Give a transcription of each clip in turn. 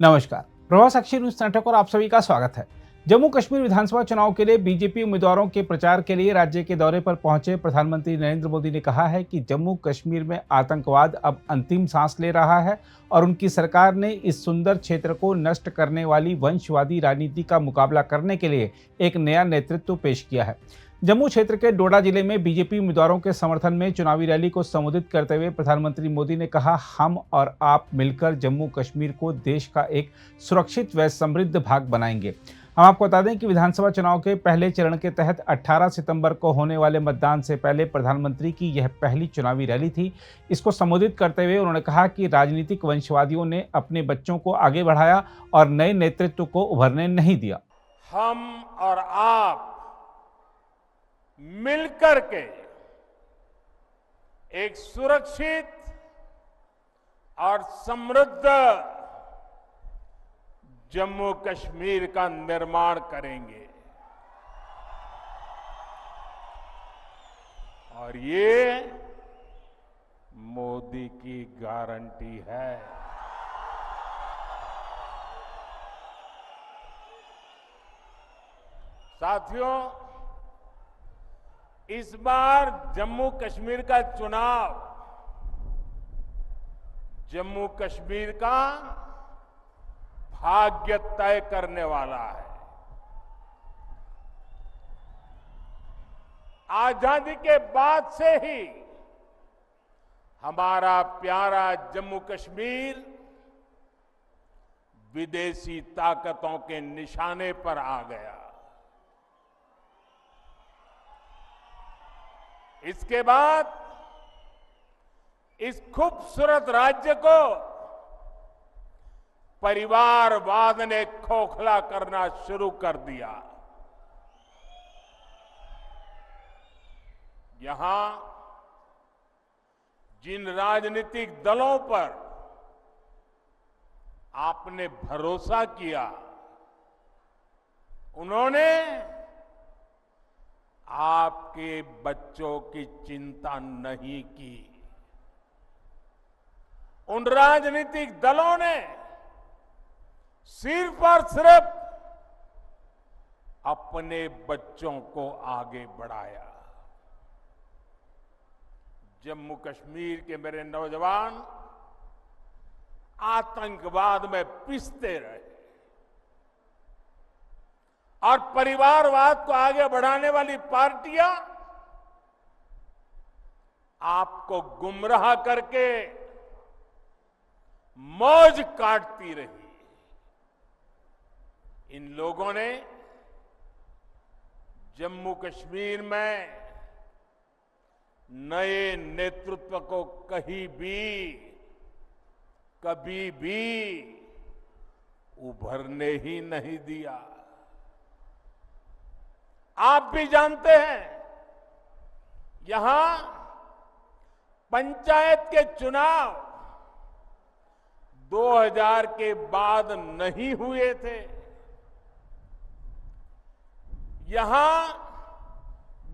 नमस्कार। प्रभात साक्षी news network और आप सभी का स्वागत है। जम्मू कश्मीर विधानसभा चुनाव के लिए बीजेपी उम्मीदवारों के प्रचार के लिए राज्य के दौरे पर पहुंचे प्रधानमंत्री नरेंद्र मोदी ने कहा है कि जम्मू कश्मीर में आतंकवाद अब अंतिम सांस ले रहा है और उनकी सरकार ने इस सुंदर क्षेत्र को नष्ट करने वाली वंशवादी राजनीति का मुकाबला करने के लिए एक नया नेतृत्व पेश किया है। जम्मू क्षेत्र के डोडा जिले में बीजेपी उम्मीदवारों के समर्थन में चुनावी रैली को संबोधित करते हुए प्रधानमंत्री मोदी ने कहा, हम और आप मिलकर जम्मू कश्मीर को देश का एक सुरक्षित व समृद्ध भाग बनाएंगे। हम आपको बता दें कि विधानसभा चुनाव के पहले चरण के तहत 18 सितंबर को होने वाले मतदान से पहले प्रधानमंत्री की यह पहली चुनावी रैली थी। इसको संबोधित करते हुए उन्होंने कहा कि राजनीतिक वंशवादियों ने अपने बच्चों को आगे बढ़ाया और नए नेतृत्व को उभरने नहीं दिया। हम और आप मिलकर के एक सुरक्षित और समृद्ध जम्मू कश्मीर का निर्माण करेंगे और ये मोदी की गारंटी है। साथियों, इस बार जम्मू कश्मीर का चुनाव जम्मू कश्मीर का भाग्य तय करने वाला है। आजादी के बाद से ही हमारा प्यारा जम्मू कश्मीर विदेशी ताकतों के निशाने पर आ गया। इसके बाद इस खूबसूरत राज्य को परिवारवाद ने खोखला करना शुरू कर दिया। यहां जिन राजनीतिक दलों पर आपने भरोसा किया, उन्होंने आपके बच्चों की चिंता नहीं की। उन राजनीतिक दलों ने सिर्फ और सिर्फ अपने बच्चों को आगे बढ़ाया। जम्मू कश्मीर के मेरे नौजवान आतंकवाद में पिसते रहे और परिवारवाद को आगे बढ़ाने वाली पार्टियां आपको गुमराह करके मौज काटती रही। इन लोगों ने जम्मू कश्मीर में नए नेतृत्व को कभी भी उभरने ही नहीं दिया। आप भी जानते हैं, यहां पंचायत के चुनाव 2000 के बाद नहीं हुए थे। यहां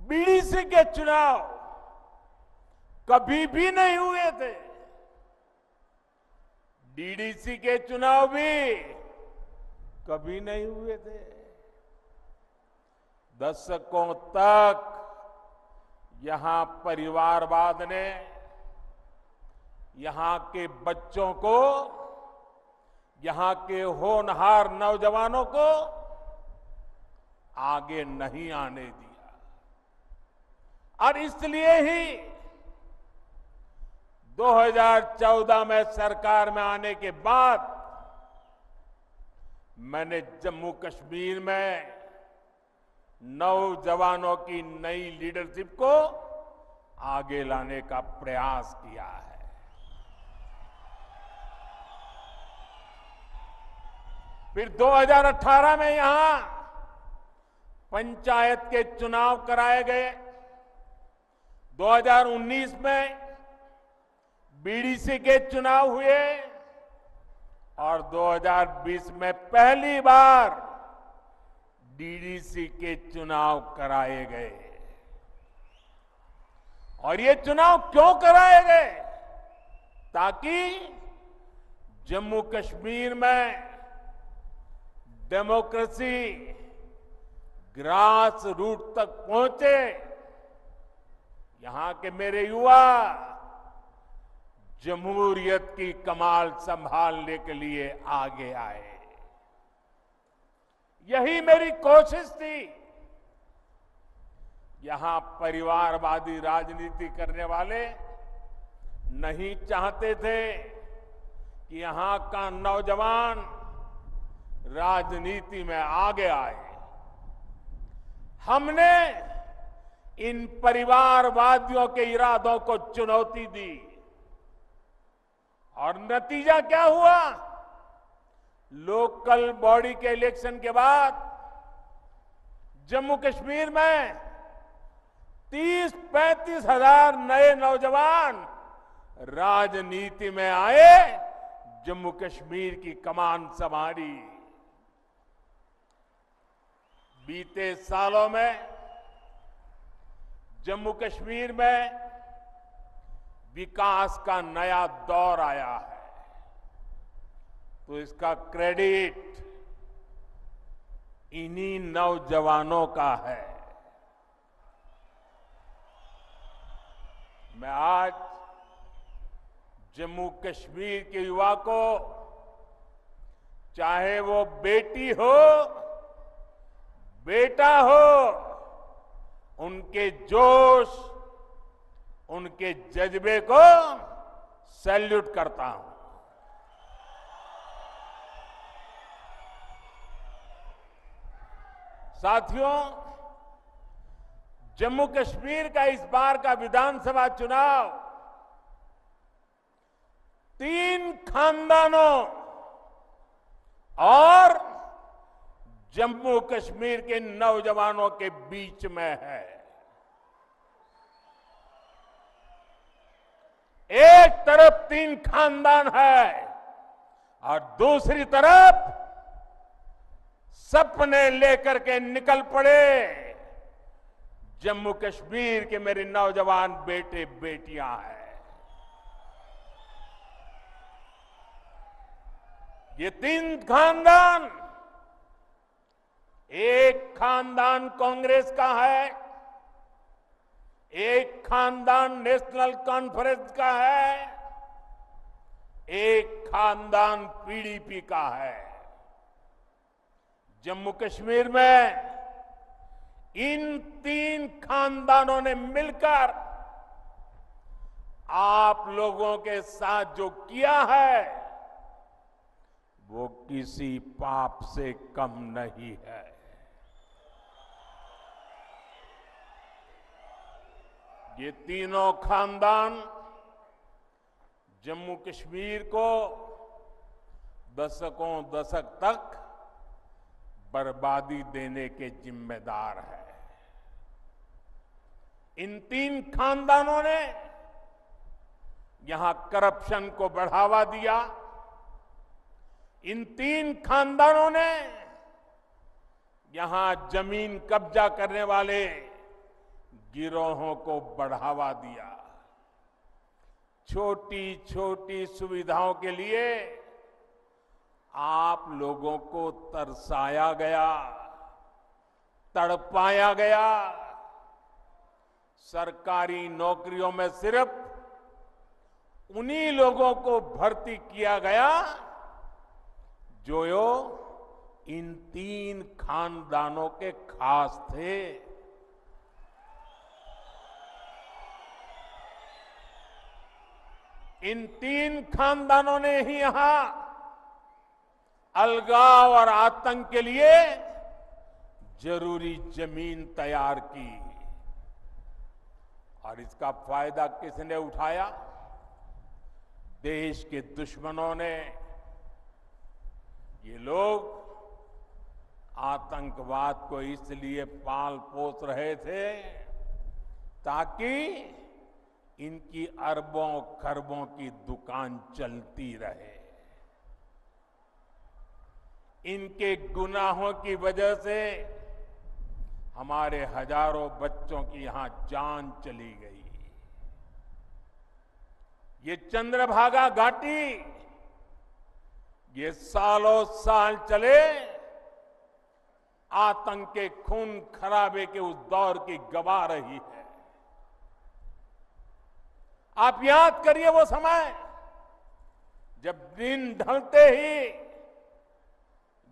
बीडीसी के चुनाव कभी भी नहीं हुए थे। डीडीसी के चुनाव भी कभी नहीं हुए थे। दशकों तक यहां परिवारवाद ने यहां के बच्चों को, यहां के होनहार नौजवानों को आगे नहीं आने दिया। और इसलिए ही 2014 में सरकार में आने के बाद मैंने जम्मू कश्मीर में नौजवानों की नई लीडरशिप को आगे लाने का प्रयास किया है। फिर 2018 में यहां पंचायत के चुनाव कराए गए। 2019 में बीडीसी के चुनाव हुए और 2020 में पहली बार डीडीसी के चुनाव कराए गए। और ये चुनाव क्यों कराए गए? ताकि जम्मू कश्मीर में डेमोक्रेसी ग्रास रूट तक पहुंचे, यहां के मेरे युवा जमहूरियत की कमाल संभालने के लिए आगे आए। यही मेरी कोशिश थी। यहां परिवारवादी राजनीति करने वाले नहीं चाहते थे कि यहां का नौजवान राजनीति में आगे आए। हमने इन परिवारवादियों के इरादों को चुनौती दी और नतीजा क्या हुआ? लोकल बॉडी के इलेक्शन के बाद जम्मू कश्मीर में 30-35 हजार नए नौजवान राजनीति में आए, जम्मू कश्मीर की कमान संभाली। बीते सालों में जम्मू कश्मीर में विकास का नया दौर आया है, तो इसका क्रेडिट इन्हीं नौजवानों का है। मैं आज जम्मू कश्मीर के युवा को, चाहे वो बेटी हो बेटा हो, उनके जोश, उनके जज्बे को सैल्यूट करता हूं। साथियों, जम्मू कश्मीर का इस बार का विधानसभा चुनाव 3 खानदानों और जम्मू कश्मीर के नौजवानों के बीच में है। एक तरफ 3 खानदान है और दूसरी तरफ सपने लेकर के निकल पड़े जम्मू कश्मीर के मेरे नौजवान बेटे बेटियां हैं। ये 3 खानदान, एक खानदान कांग्रेस का है, एक खानदान नेशनल कॉन्फ्रेंस का है, एक खानदान पीडीपी का है। जम्मू कश्मीर में इन 3 खानदानों ने मिलकर आप लोगों के साथ जो किया है वो किसी पाप से कम नहीं है। ये तीनों खानदान जम्मू कश्मीर को दशक तक बर्बादी देने के जिम्मेदार है। इन 3 खानदानों ने यहां करप्शन को बढ़ावा दिया। इन 3 खानदानों ने यहां जमीन कब्जा करने वाले गिरोहों को बढ़ावा दिया। छोटी छोटी सुविधाओं के लिए आप लोगों को तरसाया गया, तड़पाया गया। सरकारी नौकरियों में सिर्फ उन्हीं लोगों को भर्ती किया गया जो इन 3 खानदानों के खास थे। इन 3 खानदानों ने ही यहां अलगाव और आतंक के लिए जरूरी जमीन तैयार की और इसका फायदा किसने उठाया? देश के दुश्मनों ने। ये लोग आतंकवाद को इसलिए पाल पोस रहे थे ताकि इनकी अरबों खरबों की दुकान चलती रहे। इनके गुनाहों की वजह से हमारे हजारों बच्चों की यहां जान चली गई। ये चंद्रभागा घाटी ये सालों साल चले आतंक के खून खराबे के उस दौर की गवा रही है। आप याद करिए वो समय जब दिन ढलते ही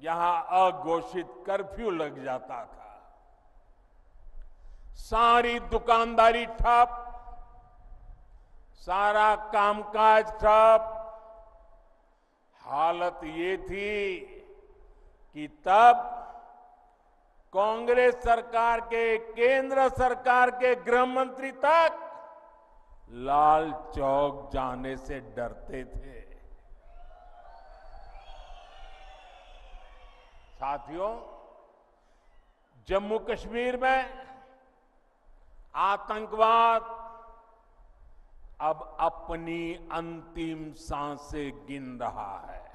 यहां अघोषित कर्फ्यू लग जाता था, सारी दुकानदारी ठप, सारा कामकाज ठप। हालत ये थी कि तब कांग्रेस सरकार के, केंद्र सरकार के गृह मंत्री तक लाल चौक जाने से डरते थे। साथियों, जम्मू कश्मीर में आतंकवाद अब अपनी अंतिम सांसें गिन रहा है।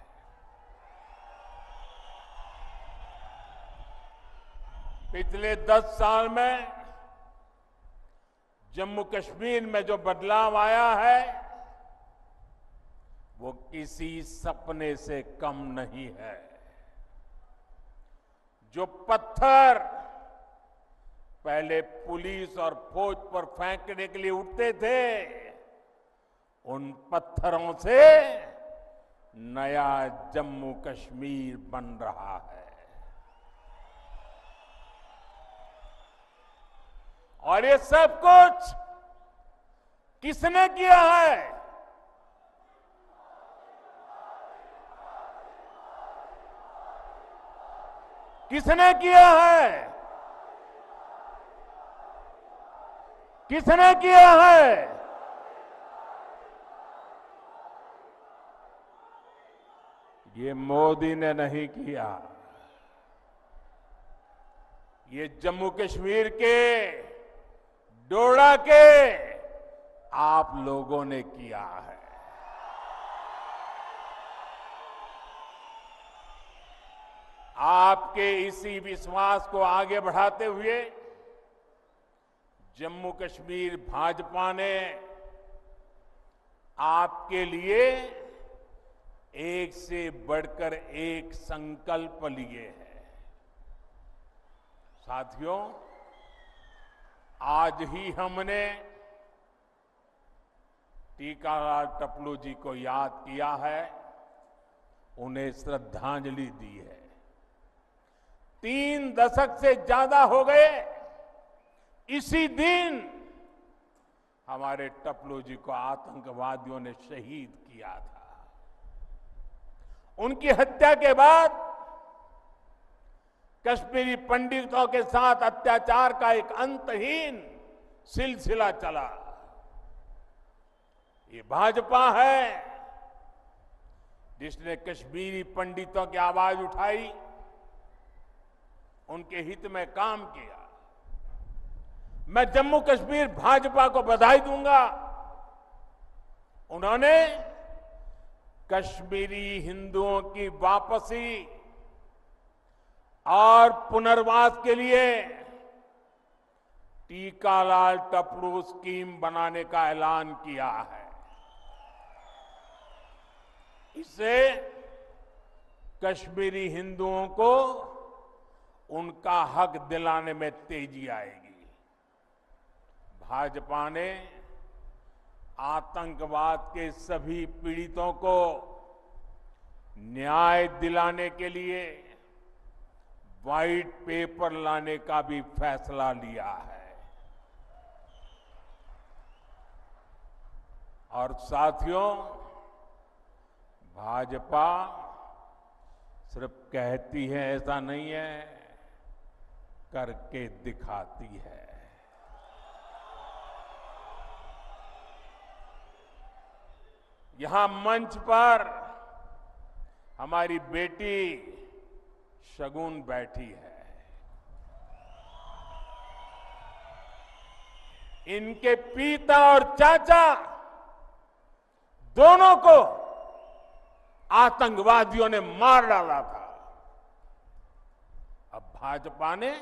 पिछले 10 साल में जम्मू कश्मीर में जो बदलाव आया है वो किसी सपने से कम नहीं है। जो पत्थर पहले पुलिस और फौज पर फेंकने के लिए उठते थे, उन पत्थरों से नया जम्मू कश्मीर बन रहा है। और ये सब कुछ किसने किया है? किसने किया है? किसने किया है? ये मोदी ने नहीं किया। ये जम्मू कश्मीर के डोडा के आप लोगों ने किया है। आपके इसी विश्वास को आगे बढ़ाते हुए जम्मू कश्मीर भाजपा ने आपके लिए एक से बढ़कर एक संकल्प लिए हैं। साथियों, आज ही हमने टीकालाल टपलू जी को याद किया है, उन्हें श्रद्धांजलि दी है। 3 दशक से ज्यादा हो गए इसी दिन हमारे टपलू जी को आतंकवादियों ने शहीद किया था। उनकी हत्या के बाद कश्मीरी पंडितों के साथ अत्याचार का एक अंतहीन सिलसिला चला। ये भाजपा है जिसने कश्मीरी पंडितों की आवाज उठाई, उनके हित में काम किया। मैं जम्मू कश्मीर भाजपा को बधाई दूंगा। उन्होंने कश्मीरी हिंदुओं की वापसी और पुनर्वास के लिए टीकालाल टपलू स्कीम बनाने का ऐलान किया है। इससे कश्मीरी हिंदुओं को उनका हक दिलाने में तेजी आएगी। भाजपा ने आतंकवाद के सभी पीड़ितों को न्याय दिलाने के लिए व्हाइट पेपर लाने का भी फैसला लिया है। और साथियों, भाजपा सिर्फ कहती है ऐसा नहीं है, करके दिखाती है। यहां मंच पर हमारी बेटी शगुन बैठी है। इनके पिता और चाचा दोनों को आतंकवादियों ने मार डाला था। अब भाजपा ने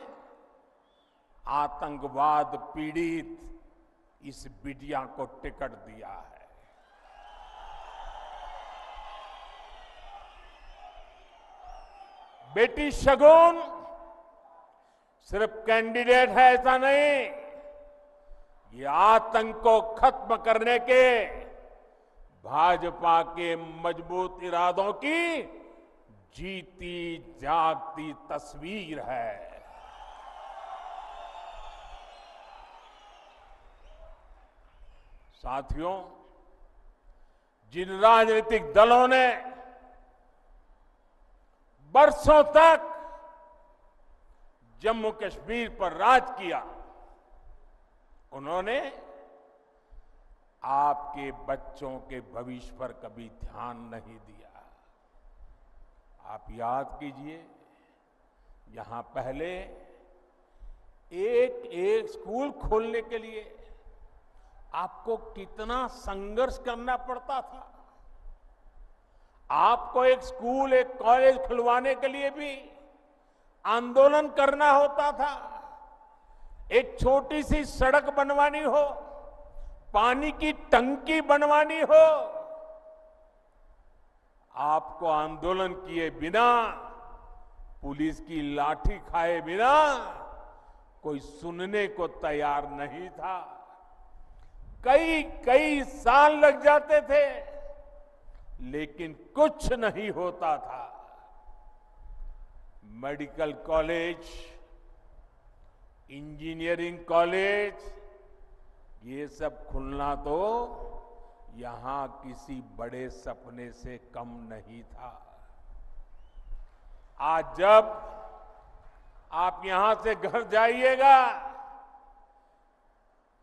आतंकवाद पीड़ित इस बिटिया को टिकट दिया है। बेटी शगुन सिर्फ कैंडिडेट है ऐसा नहीं, ये आतंक को खत्म करने के भाजपा के मजबूत इरादों की जीती जागती तस्वीर है। साथियों, जिन राजनीतिक दलों ने बरसों तक जम्मू कश्मीर पर राज किया, उन्होंने आपके बच्चों के भविष्य पर कभी ध्यान नहीं दिया। आप याद कीजिए, यहां पहले एक एक स्कूल खोलने के लिए आपको कितना संघर्ष करना पड़ता था। आपको एक स्कूल, एक कॉलेज खुलवाने के लिए भी आंदोलन करना होता था। एक छोटी सी सड़क बनवानी हो, पानी की टंकी बनवानी हो, आपको आंदोलन किए बिना, पुलिस की लाठी खाए बिना कोई सुनने को तैयार नहीं था। कई कई साल लग जाते थे, लेकिन कुछ नहीं होता था। मेडिकल कॉलेज, इंजीनियरिंग कॉलेज, ये सब खुलना तो यहां किसी बड़े सपने से कम नहीं था। आज जब आप यहां से घर जाइएगा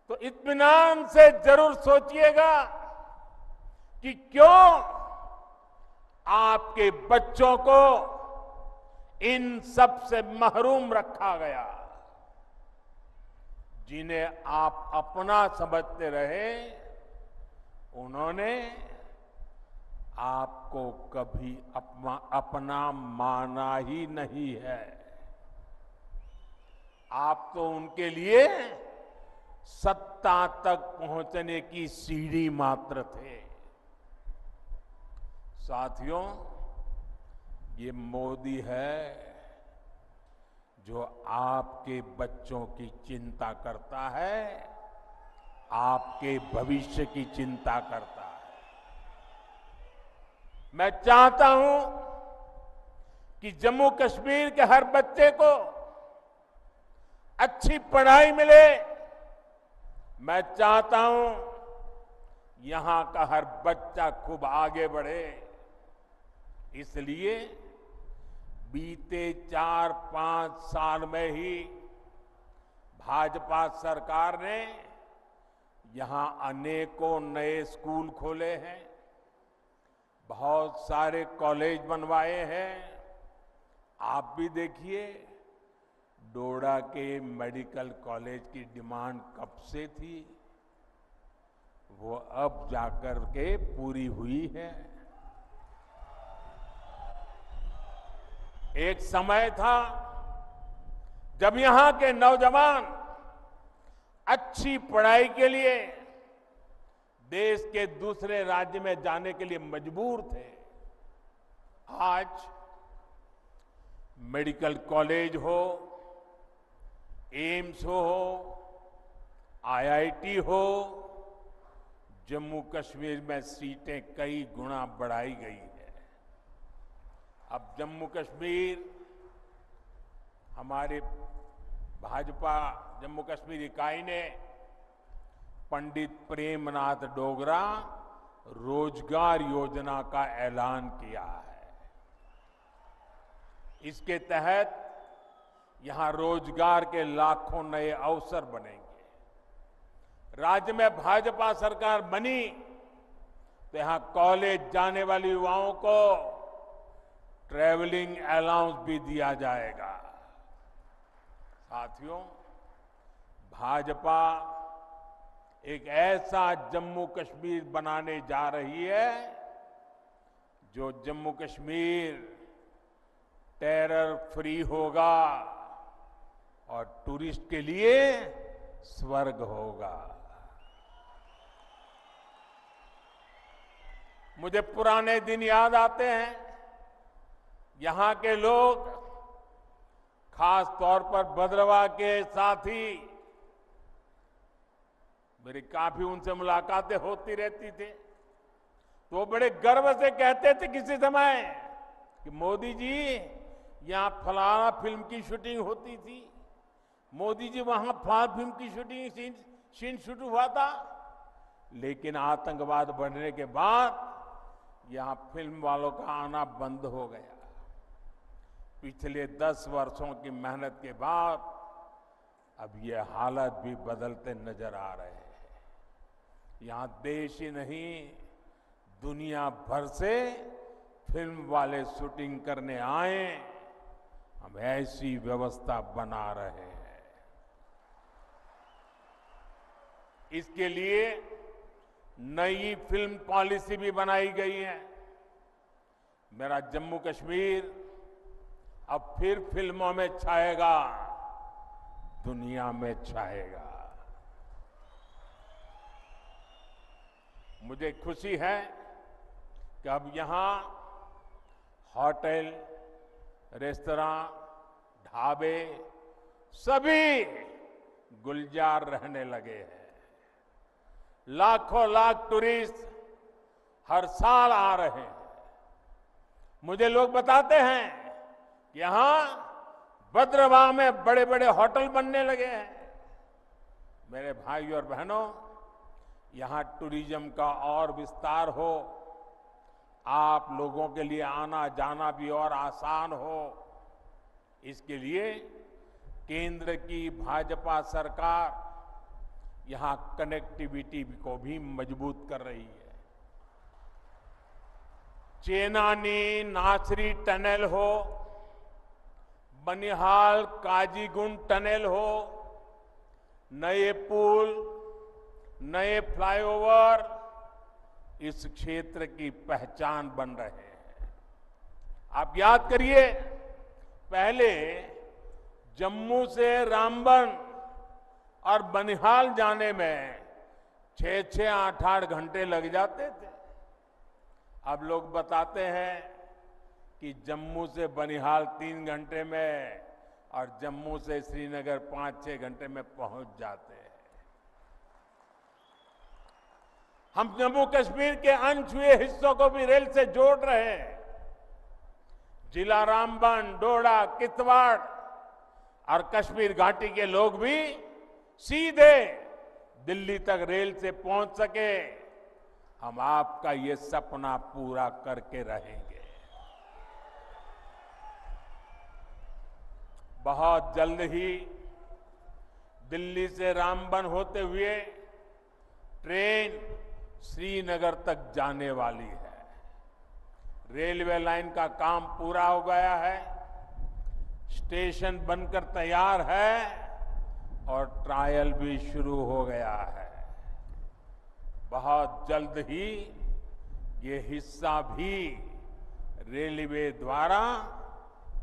तो इत्मीनान से जरूर सोचिएगा कि क्यों आपके बच्चों को इन सब से महरूम रखा गया। जिन्हें आप अपना समझते रहे, उन्होंने आपको कभी अपना माना ही नहीं है। आप तो उनके लिए सत्ता तक पहुंचने की सीढ़ी मात्र थे। साथियों, ये मोदी है जो आपके बच्चों की चिंता करता है, आपके भविष्य की चिंता करता है। मैं चाहता हूं कि जम्मू कश्मीर के हर बच्चे को अच्छी पढ़ाई मिले। मैं चाहता हूं यहां का हर बच्चा खूब आगे बढ़े। इसलिए बीते 4-5 साल में ही भाजपा सरकार ने यहां अनेकों नए स्कूल खोले हैं, बहुत सारे कॉलेज बनवाए हैं। आप भी देखिए, डोडा के मेडिकल कॉलेज की डिमांड कब से थी, वो अब जाकर के पूरी हुई है। एक समय था जब यहां के नौजवान अच्छी पढ़ाई के लिए देश के दूसरे राज्य में जाने के लिए मजबूर थे। आज मेडिकल कॉलेज हो, एम्स हो, आईआईटी हो, जम्मू कश्मीर में सीटें कई गुना बढ़ाई गई है। अब जम्मू कश्मीर, हमारे भाजपा जम्मू कश्मीर इकाई ने पंडित प्रेमनाथ डोगरा रोजगार योजना का ऐलान किया है। इसके तहत यहां रोजगार के लाखों नए अवसर बनेंगे। राज्य में भाजपा सरकार बनी तो यहां कॉलेज जाने वाले युवाओं को ट्रैवलिंग अलाउंस भी दिया जाएगा। साथियों, भाजपा एक ऐसा जम्मू कश्मीर बनाने जा रही है जो जम्मू कश्मीर टेरर फ्री होगा और टूरिस्ट के लिए स्वर्ग होगा। मुझे पुराने दिन याद आते हैं। यहां के लोग खास तौर पर भद्रवाह के साथी, मेरी काफी उनसे मुलाकातें होती रहती थी, तो बड़े गर्व से कहते थे किसी समय कि मोदी जी यहां फलाना फिल्म की शूटिंग होती थी, मोदी जी वहां फलाना फिल्म की शूटिंग सीन शूट हुआ था। लेकिन आतंकवाद बढ़ने के बाद यहां फिल्म वालों का आना बंद हो गया। पिछले 10 वर्षों की मेहनत के बाद अब ये हालत भी बदलते नजर आ रहे हैं। यहां देश ही नहीं, दुनिया भर से फिल्म वाले शूटिंग करने आए, हम ऐसी व्यवस्था बना रहे हैं। इसके लिए नई फिल्म पॉलिसी भी बनाई गई है। मेरा जम्मू कश्मीर अब फिर फिल्मों में छाएगा, दुनिया में छाएगा। मुझे खुशी है कि अब यहां होटल, रेस्तरां, ढाबे सभी गुलजार रहने लगे हैं। लाखों लाख टूरिस्ट हर साल आ रहे हैं। मुझे लोग बताते हैं कि यहां भद्रवाह में बड़े बड़े होटल बनने लगे हैं। मेरे भाई और बहनों, यहां टूरिज्म का और विस्तार हो, आप लोगों के लिए आना जाना भी और आसान हो, इसके लिए केंद्र की भाजपा सरकार यहां कनेक्टिविटी को भी मजबूत कर रही है। चेनानी नासरी टनल हो, बनिहाल काजीगुंड टनल हो, नए पुल, नए फ्लाईओवर इस क्षेत्र की पहचान बन रहे हैं। आप याद करिए, पहले जम्मू से रामबन और बनिहाल जाने में 6-6, 8-8 घंटे लग जाते थे। अब लोग बताते हैं कि जम्मू से बनिहाल 3 घंटे में और जम्मू से श्रीनगर 5-6 घंटे में पहुंच जाते हैं। हम जम्मू कश्मीर के अनछुए हिस्सों को भी रेल से जोड़ रहे हैं। जिला रामबन, डोडा, किश्तवाड़ और कश्मीर घाटी के लोग भी सीधे दिल्ली तक रेल से पहुंच सके। हम आपका ये सपना पूरा करके रहेंगे। बहुत जल्द ही दिल्ली से रामबन होते हुए ट्रेन श्रीनगर तक जाने वाली है। रेलवे लाइन का काम पूरा हो गया है, स्टेशन बनकर तैयार है और ट्रायल भी शुरू हो गया है। बहुत जल्द ही ये हिस्सा भी रेलवे द्वारा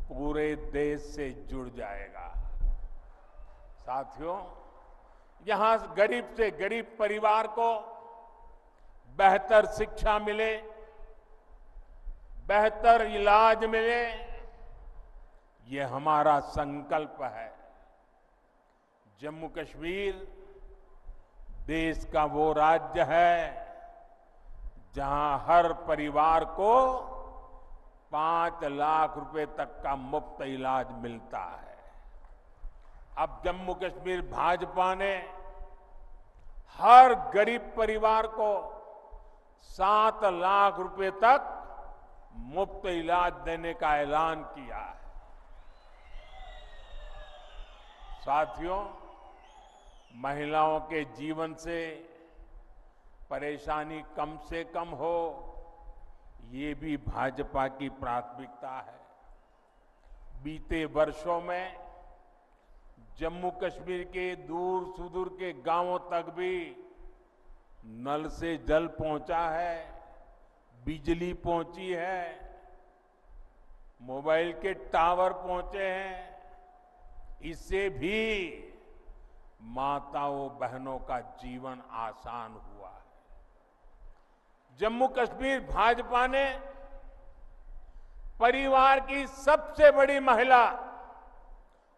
पूरे देश से जुड़ जाएगा। साथियों, यहां गरीब से गरीब परिवार को बेहतर शिक्षा मिले, बेहतर इलाज मिले, ये हमारा संकल्प है। जम्मू कश्मीर देश का वो राज्य है जहां हर परिवार को 5 लाख रुपए तक का मुफ्त इलाज मिलता है। अब जम्मू कश्मीर भाजपा ने हर गरीब परिवार को 7 लाख रुपए तक मुफ्त इलाज देने का ऐलान किया है। साथियों, महिलाओं के जीवन से परेशानी कम से कम हो, ये भी भाजपा की प्राथमिकता है। बीते वर्षों में जम्मू कश्मीर के दूर सुदूर के गांवों तक भी नल से जल पहुंचा है, बिजली पहुंची है, मोबाइल के टावर पहुंचे हैं। इससे भी माताओं बहनों का जीवन आसान हुआ है। जम्मू कश्मीर भाजपा ने परिवार की सबसे बड़ी महिला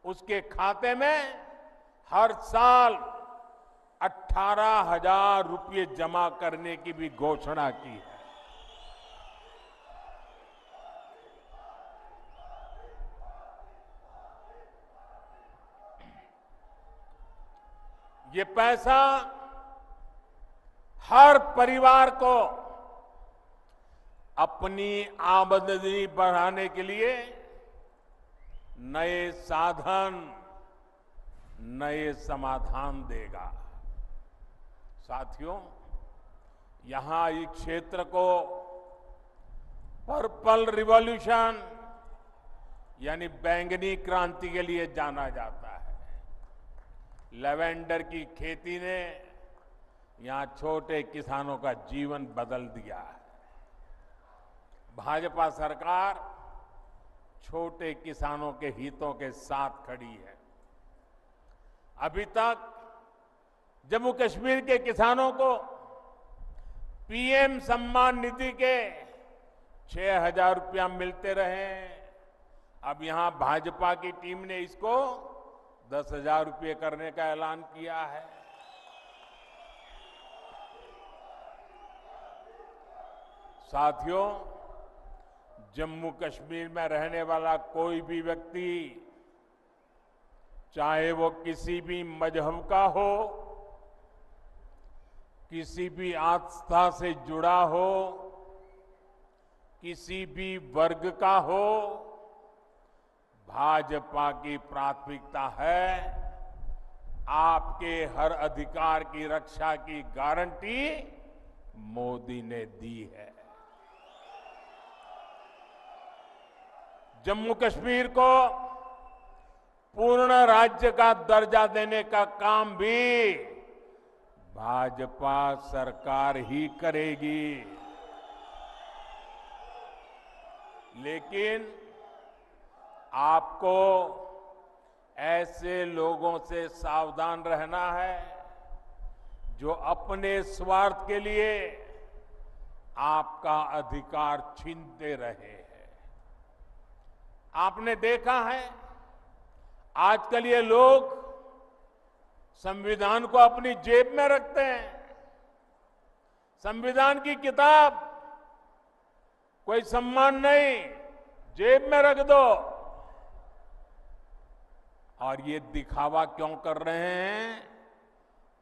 उसके खाते में हर साल 18,000 रुपये जमा करने की भी घोषणा की है। ये पैसा हर परिवार को अपनी आमदनी बढ़ाने के लिए नए साधन, नए समाधान देगा। साथियों, यहां इस क्षेत्र को पर्पल रिवॉल्यूशन यानी बैंगनी क्रांति के लिए जाना जाता है। लेवेंडर की खेती ने यहां छोटे किसानों का जीवन बदल दिया है। भाजपा सरकार छोटे किसानों के हितों के साथ खड़ी है। अभी तक जम्मू कश्मीर के किसानों को पीएम सम्मान निधि के 6,000 रुपया मिलते रहे। अब यहां भाजपा की टीम ने इसको 10,000 रुपये करने का ऐलान किया है। साथियों, जम्मू कश्मीर में रहने वाला कोई भी व्यक्ति, चाहे वो किसी भी मजहब का हो, किसी भी आस्था से जुड़ा हो, किसी भी वर्ग का हो, भाजपा की प्राथमिकता है आपके हर अधिकार की रक्षा की गारंटी मोदी ने दी है। जम्मू कश्मीर को पूर्ण राज्य का दर्जा देने का काम भी भाजपा सरकार ही करेगी। लेकिन आपको ऐसे लोगों से सावधान रहना है जो अपने स्वार्थ के लिए आपका अधिकार छीनते रहे हैं। आपने देखा है आजकल ये लोग संविधान को अपनी जेब में रखते हैं। संविधान की किताब कोई सम्मान नहीं, जेब में रख दो। और ये दिखावा क्यों कर रहे हैं?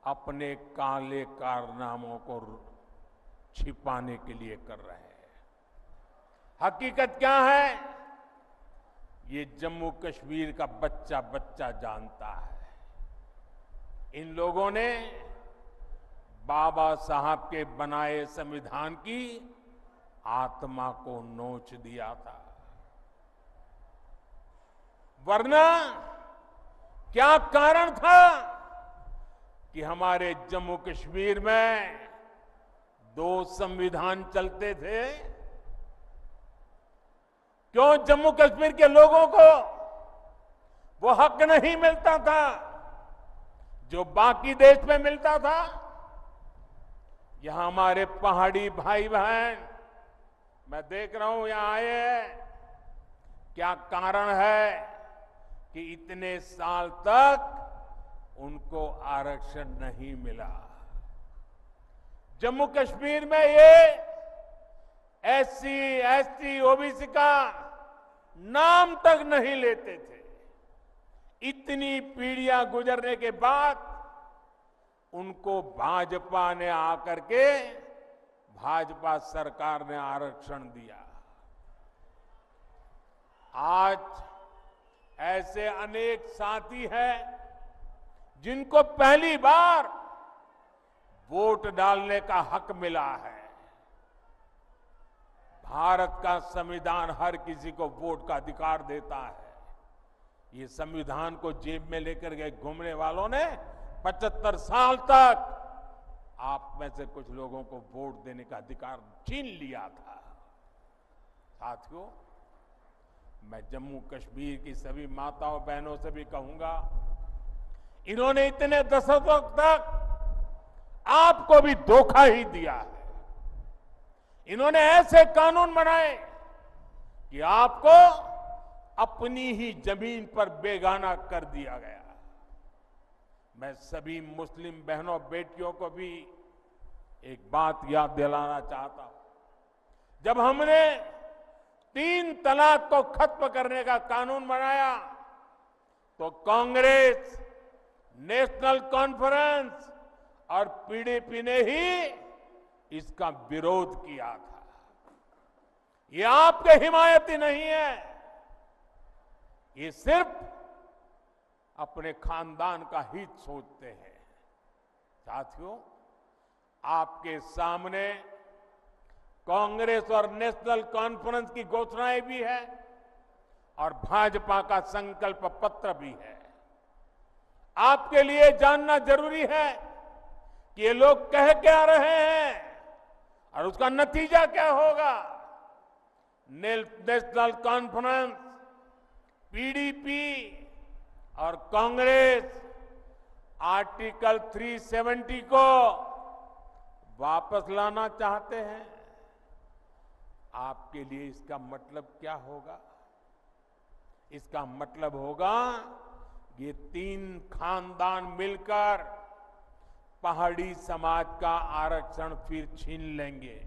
अपने काले कारनामों को छिपाने के लिए कर रहे हैं। हकीकत क्या है? ये जम्मू कश्मीर का बच्चा बच्चा जानता है। इन लोगों ने बाबा साहब के बनाए संविधान की आत्मा को नोच दिया था। वरना क्या कारण था कि हमारे जम्मू कश्मीर में 2 संविधान चलते थे? क्यों जम्मू कश्मीर के लोगों को वो हक नहीं मिलता था जो बाकी देश में मिलता था? यहां हमारे पहाड़ी भाई बहन, मैं देख रहा हूं यहां आए हैं। क्या कारण है कि इतने साल तक उनको आरक्षण नहीं मिला? जम्मू कश्मीर में ये एससी, एसटी, ओबीसी का नाम तक नहीं लेते थे। इतनी पीढ़ियां गुजरने के बाद उनको भाजपा ने आकर के, भाजपा सरकार ने आरक्षण दिया। आज ऐसे अनेक साथी हैं जिनको पहली बार वोट डालने का हक मिला है। भारत का संविधान हर किसी को वोट का अधिकार देता है। ये संविधान को जेब में लेकर के घूमने वालों ने 75 साल तक आप में से कुछ लोगों को वोट देने का अधिकार छीन लिया था। साथियों, मैं जम्मू कश्मीर की सभी माताओं बहनों से भी कहूंगा, इन्होंने इतने दशकों तक आपको भी धोखा ही दिया है। इन्होंने ऐसे कानून बनाए कि आपको अपनी ही जमीन पर बेगाना कर दिया गया। मैं सभी मुस्लिम बहनों बेटियों को भी एक बात याद दिलाना चाहता हूं। जब हमने 3 तलाक को खत्म करने का कानून बनाया तो कांग्रेस, नेशनल कॉन्फ्रेंस और पीडीपी ने ही इसका विरोध किया था। ये आपके हिमायती नहीं है, ये सिर्फ अपने खानदान का हित सोचते हैं। साथियों, आपके सामने कांग्रेस और नेशनल कॉन्फ्रेंस की घोषणाएं भी है और भाजपा का संकल्प पत्र भी है। आपके लिए जानना जरूरी है कि ये लोग कह क्या रहे हैं और उसका नतीजा क्या होगा। नेशनल कॉन्फ्रेंस, पीडीपी और कांग्रेस आर्टिकल 370 को वापस लाना चाहते हैं। आपके लिए इसका मतलब क्या होगा? इसका मतलब होगा ये 3 खानदान मिलकर पहाड़ी समाज का आरक्षण फिर छीन लेंगे।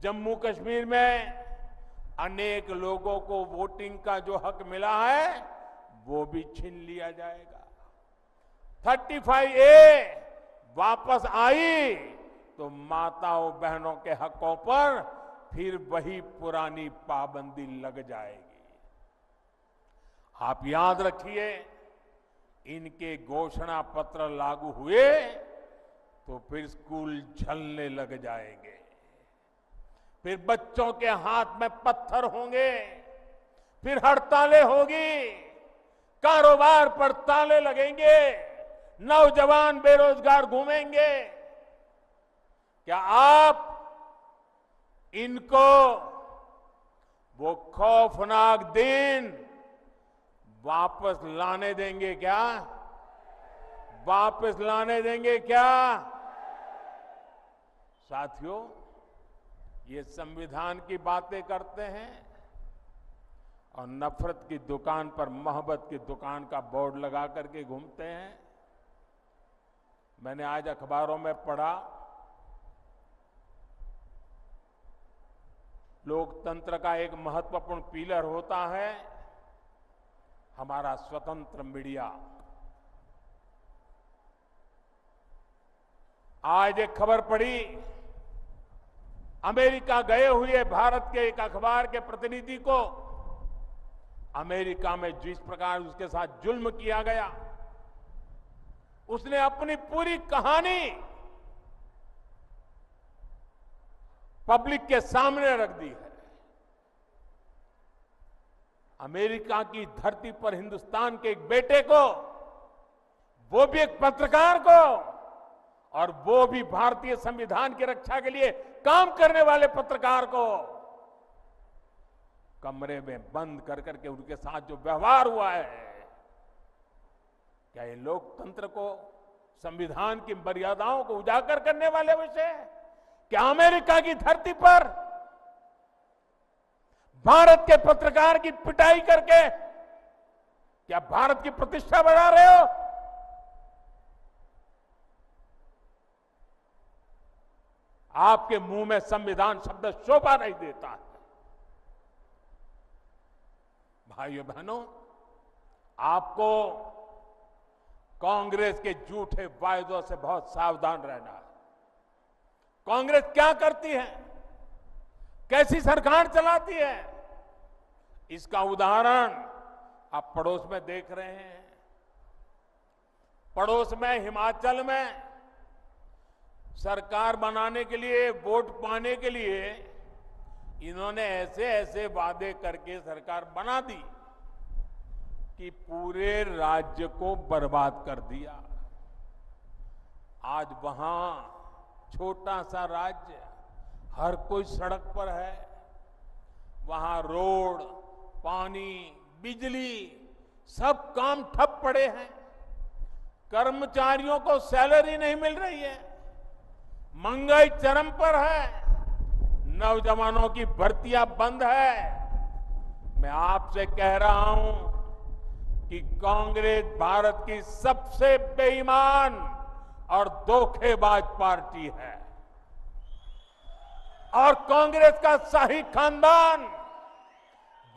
जम्मू कश्मीर में अनेक लोगों को वोटिंग का जो हक मिला है वो भी छीन लिया जाएगा। 35A वापस आई तो माताओं बहनों के हकों पर फिर वही पुरानी पाबंदी लग जाएगी। आप याद रखिए, इनके घोषणा पत्र लागू हुए तो फिर स्कूल जलने लग जाएंगे, फिर बच्चों के हाथ में पत्थर होंगे, फिर हड़तालें होगी, कारोबार पर ताले लगेंगे, नौजवान बेरोजगार घूमेंगे। क्या आप इनको वो खौफनाक दिन वापस लाने देंगे क्या? वापस लाने देंगे क्या? साथियों, ये संविधान की बातें करते हैं और नफरत की दुकान पर मोहब्बत की दुकान का बोर्ड लगा करके घूमते हैं। मैंने आज अखबारों में पढ़ा, लोकतंत्र का एक महत्वपूर्ण पिलर होता है हमारा स्वतंत्र मीडिया। आज एक खबर पढ़ी, अमेरिका गए हुए भारत के एक अखबार के प्रतिनिधि को अमेरिका में जिस प्रकार उसके साथ जुल्म किया गया, उसने अपनी पूरी कहानी पब्लिक के सामने रख दी है। अमेरिका की धरती पर हिंदुस्तान के एक बेटे को, वो भी एक पत्रकार को, और वो भी भारतीय संविधान की रक्षा के लिए काम करने वाले पत्रकार को कमरे में बंद कर करके उनके साथ जो व्यवहार हुआ है, क्या ये लोकतंत्र को, संविधान की मर्यादाओं को उजागर करने वाले विषय? क्या अमेरिका की धरती पर भारत के पत्रकार की पिटाई करके क्या भारत की प्रतिष्ठा बढ़ा रहे हो? आपके मुंह में संविधान शब्द शोभा नहीं देता है। भाइयों बहनों, आपको कांग्रेस के झूठे वायदों से बहुत सावधान रहना है। कांग्रेस क्या करती है, कैसी सरकार चलाती है, इसका उदाहरण आप पड़ोस में देख रहे हैं। पड़ोस में हिमाचल में सरकार बनाने के लिए, वोट पाने के लिए इन्होंने ऐसे ऐसे वादे करके सरकार बना दी कि पूरे राज्य को बर्बाद कर दिया। आज वहां छोटा सा राज्य, हर कोई सड़क पर है, वहां रोड, पानी, बिजली, सब काम ठप पड़े हैं। कर्मचारियों को सैलरी नहीं मिल रही है, महंगाई चरम पर है, नौजवानों की भर्तियां बंद है, मैं आपसे कह रहा हूं कि कांग्रेस भारत की सबसे बेईमान और धोखेबाज पार्टी है और कांग्रेस का शाही खानदान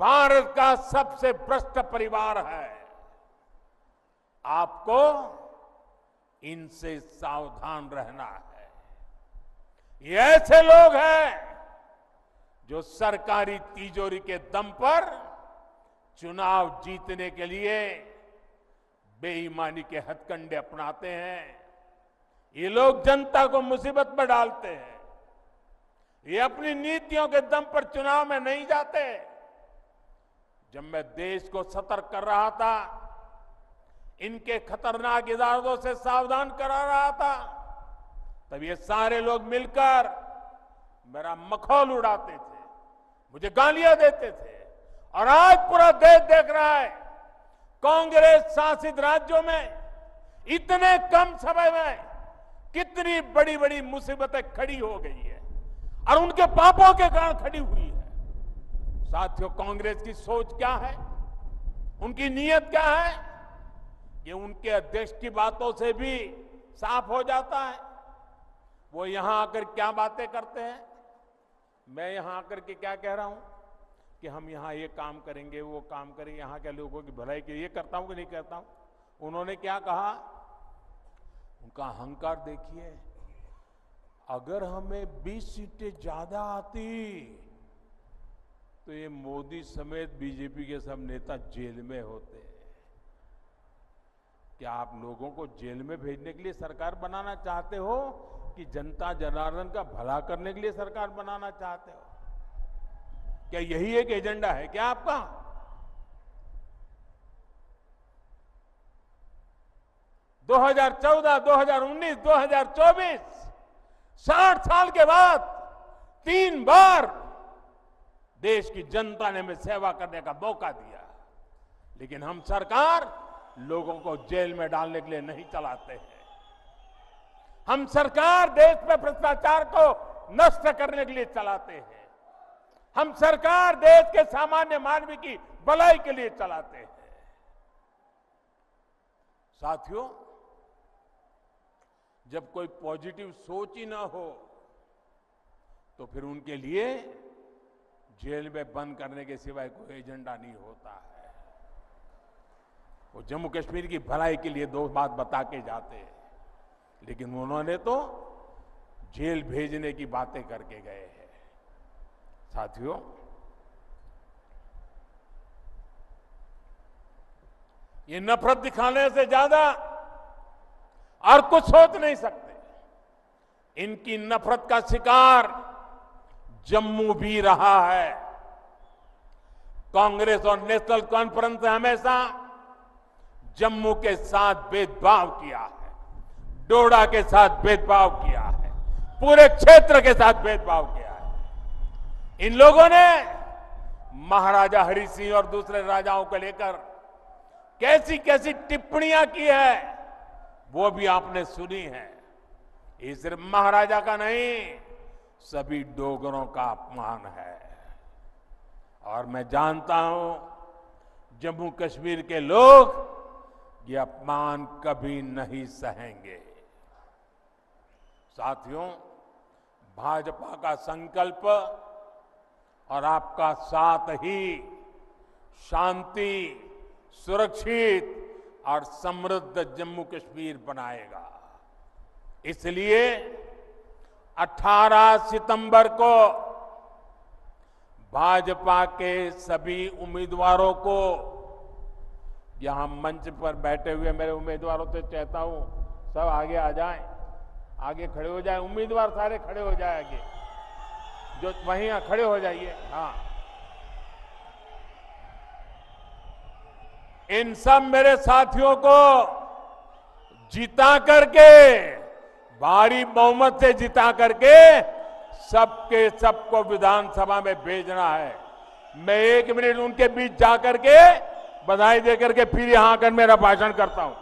भारत का सबसे भ्रष्ट परिवार है। आपको इनसे सावधान रहना है। ये ऐसे लोग हैं जो सरकारी तिजोरी के दम पर चुनाव जीतने के लिए बेईमानी के हथकंडे अपनाते हैं। ये लोग जनता को मुसीबत में डालते हैं। ये अपनी नीतियों के दम पर चुनाव में नहीं जाते। जब मैं देश को सतर्क कर रहा था, इनके खतरनाक इरादों से सावधान करा रहा था, तब ये सारे लोग मिलकर मेरा मखौल उड़ाते थे, मुझे गालियां देते थे। और आज पूरा देश देख रहा है कांग्रेस शासित राज्यों में इतने कम समय में कितनी बड़ी बड़ी मुसीबतें खड़ी हो गई है और उनके पापों के कारण खड़ी हुई है। साथियों, कांग्रेस की सोच क्या है, उनकी नीयत क्या है, ये उनके अध्यक्ष की बातों से भी साफ हो जाता है। वो यहां आकर क्या बातें करते हैं, मैं यहां आकर के क्या कह रहा हूं कि हम यहां ये काम करेंगे, वो काम करेंगे, यहां के लोगों की भलाई के लिए करता हूं कि नहीं करता हूं। उन्होंने क्या कहा, उनका अहंकार देखिए, अगर हमें 20 सीटें ज्यादा आती तो ये मोदी समेत बीजेपी के सब नेता जेल में होते। क्या आप लोगों को जेल में भेजने के लिए सरकार बनाना चाहते हो कि जनता जनार्दन का भला करने के लिए सरकार बनाना चाहते हो? क्या यही एक एजेंडा है क्या आपका? दो 2014, 2019, 2024 60 साल के बाद 3 बार देश की जनता ने हमें सेवा करने का मौका दिया, लेकिन हम सरकार लोगों को जेल में डालने के लिए नहीं चलाते हैं। हम सरकार देश में भ्रष्टाचार को नष्ट करने के लिए चलाते हैं। हम सरकार देश के सामान्य मानवी की भलाई के लिए चलाते हैं। साथियों, जब कोई पॉजिटिव सोच ही ना हो तो फिर उनके लिए जेल में बंद करने के सिवाय कोई एजेंडा नहीं होता है। वो जम्मू कश्मीर की भलाई के लिए 2 बात बता के जाते हैं, लेकिन उन्होंने तो जेल भेजने की बातें करके गए हैं। साथियों, ये नफरत दिखाने से ज्यादा और कुछ सोच नहीं सकते। इनकी नफरत का शिकार जम्मू भी रहा है। कांग्रेस और नेशनल कॉन्फ्रेंस ने हमेशा जम्मू के साथ भेदभाव किया है, डोडा के साथ भेदभाव किया है, पूरे क्षेत्र के साथ भेदभाव किया है। इन लोगों ने महाराजा हरि सिंह और दूसरे राजाओं को लेकर कैसी कैसी टिप्पणियां की है वो भी आपने सुनी है। ये सिर्फ महाराजा का नहीं, सभी डोगरों का अपमान है। और मैं जानता हूं जम्मू कश्मीर के लोग ये अपमान कभी नहीं सहेंगे। साथियों, भाजपा का संकल्प और आपका साथ ही शांति, सुरक्षित और समृद्ध जम्मू कश्मीर बनाएगा। इसलिए 18 सितंबर को भाजपा के सभी उम्मीदवारों को, यहां मंच पर बैठे हुए मेरे उम्मीदवारों से चाहता हूं सब आगे आ जाएं, आगे खड़े हो जाएं, उम्मीदवार सारे खड़े हो जाएं, आगे जो वहीं खड़े हो जाइए। हाँ, इन सब मेरे साथियों को जिता करके, भारी बहुमत से जिता करके सबके सबको विधानसभा में भेजना है। मैं 1 मिनट उनके बीच जाकर के बधाई देकर के फिर यहां आकर मेरा भाषण करता हूं।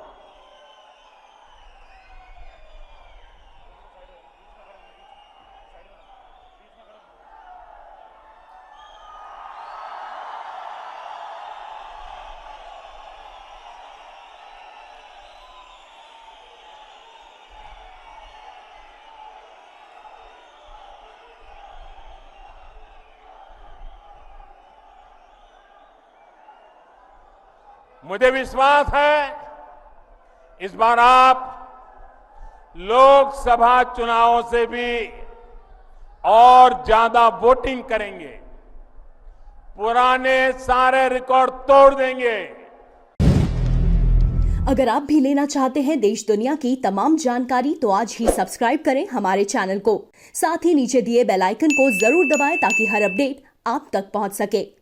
मुझे विश्वास है इस बार आप लोकसभा चुनावों से भी और ज्यादा वोटिंग करेंगे, पुराने सारे रिकॉर्ड तोड़ देंगे। अगर आप भी लेना चाहते हैं देश दुनिया की तमाम जानकारी तो आज ही सब्सक्राइब करें हमारे चैनल को। साथ ही नीचे दिए बेल आइकन को जरूर दबाएं ताकि हर अपडेट आप तक पहुंच सके।